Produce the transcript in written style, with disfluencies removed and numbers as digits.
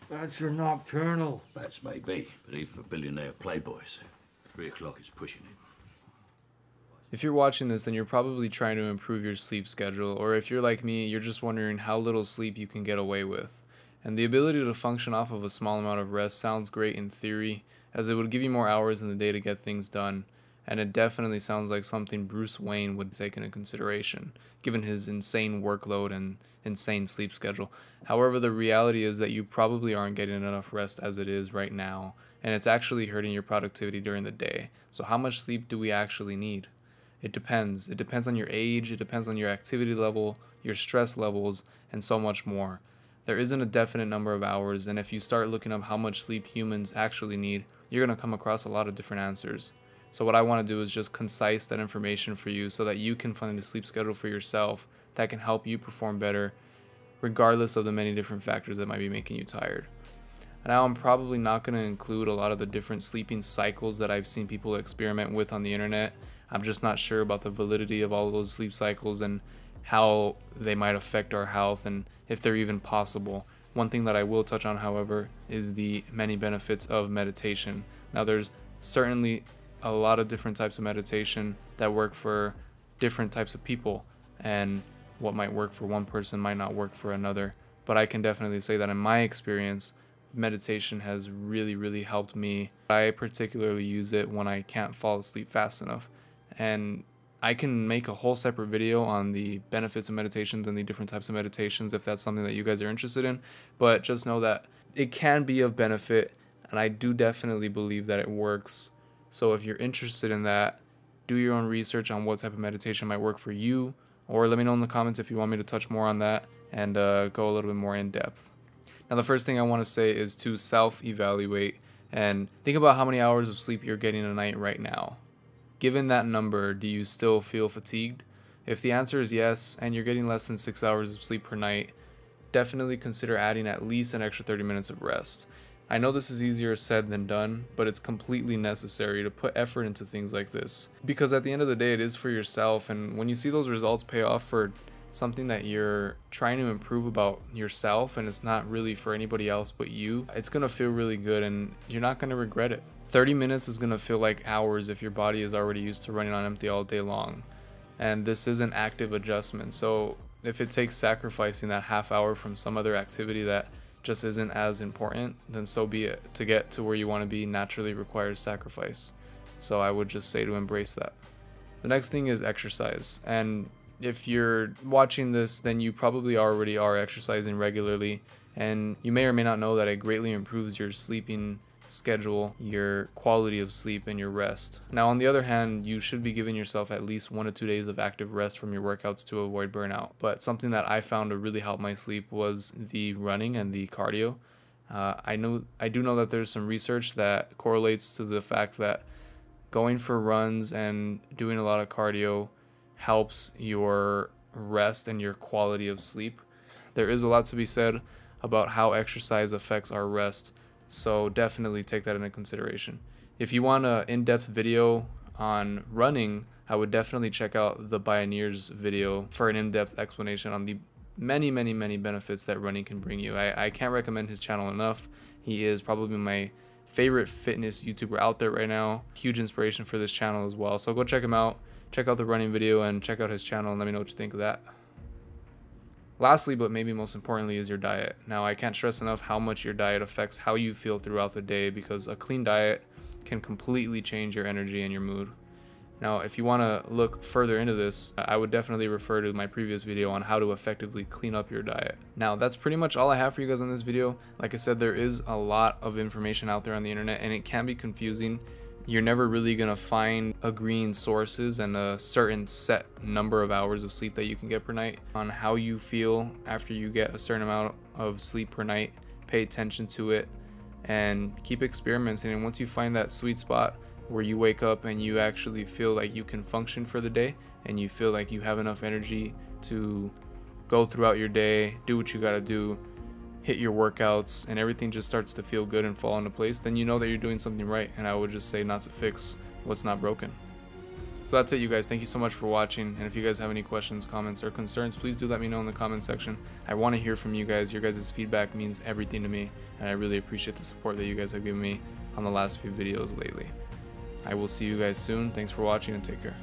That's your nocturnal. Bats may be, but even for billionaire playboys, 3 o'clock is pushing it. If you're watching this, then you're probably trying to improve your sleep schedule, or if you're like me, you're just wondering how little sleep you can get away with. And the ability to function off of a small amount of rest sounds great in theory, as it would give you more hours in the day to get things done, and it definitely sounds like something Bruce Wayne would take into consideration, given his insane workload and insane sleep schedule. However, the reality is that you probably aren't getting enough rest as it is right now, and it's actually hurting your productivity during the day. So how much sleep do we actually need? It depends. It depends on your age, it depends on your activity level, your stress levels, and so much more. There isn't a definite number of hours, and if you start looking up how much sleep humans actually need, you're going to come across a lot of different answers. So what I want to do is just concise that information for you so that you can find a sleep schedule for yourself that can help you perform better, regardless of the many different factors that might be making you tired. Now, I'm probably not going to include a lot of the different sleeping cycles that I've seen people experiment with on the internet. I'm just not sure about the validity of all of those sleep cycles and how they might affect our health and if they're even possible. One thing that I will touch on, however, is the many benefits of meditation. Now, there's certainly a lot of different types of meditation that work for different types of people, and what might work for one person might not work for another. But I can definitely say that in my experience, meditation has really helped me. I particularly use it when I can't fall asleep fast enough. And I can make a whole separate video on the benefits of meditations and the different types of meditations if that's something that you guys are interested in. But just know that it can be of benefit, and I do definitely believe that it works. So if you're interested in that, do your own research on what type of meditation might work for you, or let me know in the comments if you want me to touch more on that and go a little bit more in depth. Now, the first thing I want to say is to self-evaluate and think about how many hours of sleep you're getting a night right now. Given that number, do you still feel fatigued? If the answer is yes, and you're getting less than 6 hours of sleep per night, definitely consider adding at least an extra 30 minutes of rest. I know this is easier said than done, but it's completely necessary to put effort into things like this. Because at the end of the day, it is for yourself, and when you see those results pay off for something that you're trying to improve about yourself and it's not really for anybody else but you, it's going to feel really good and you're not going to regret it. 30 minutes is going to feel like hours if your body is already used to running on empty all day long. And this is an active adjustment. So if it takes sacrificing that half hour from some other activity that just isn't as important, then so be it. To get to where you want to be naturally requires sacrifice. So I would just say to embrace that. The next thing is exercise. And if you're watching this, then you probably already are exercising regularly, and you may or may not know that it greatly improves your sleeping schedule, your quality of sleep, and your rest. Now, on the other hand, you should be giving yourself at least 1 to 2 days of active rest from your workouts to avoid burnout. But something that I found to really help my sleep was the running and the cardio. I do know that there's some research that correlates to the fact that going for runs and doing a lot of cardio helps your rest and your quality of sleep. There is a lot to be said about how exercise affects our rest, so definitely take that into consideration. If you want an in-depth video on running, I would definitely check out the Pioneers video for an in-depth explanation on the many benefits that running can bring you. I can't recommend his channel enough. He is probably my favorite fitness YouTuber out there right now. Huge inspiration for this channel as well, so go check him out. Check out the running video and check out his channel and let me know what you think of that. Lastly, but maybe most importantly, is your diet. Now, I can't stress enough how much your diet affects how you feel throughout the day, because a clean diet can completely change your energy and your mood. Now, if you want to look further into this, I would definitely refer to my previous video on how to effectively clean up your diet. Now, that's pretty much all I have for you guys on this video. Like I said, there is a lot of information out there on the internet, and it can be confusing. You're never really going to find agreeing sources and a certain set number of hours of sleep that you can get per night. On how you feel after you get a certain amount of sleep per night, pay attention to it and keep experimenting. And once you find that sweet spot where you wake up and you actually feel like you can function for the day and you feel like you have enough energy to go throughout your day, do what you got to do, hit your workouts, and everything just starts to feel good and fall into place, then you know that you're doing something right. And I would just say not to fix what's not broken. So that's it, you guys. Thank you so much for watching, and if you guys have any questions, comments, or concerns, please do let me know in the comment section. I want to hear from you guys. Your guys' feedback means everything to me, and I really appreciate the support that you guys have given me on the last few videos lately. I will see you guys soon. Thanks for watching, and take care.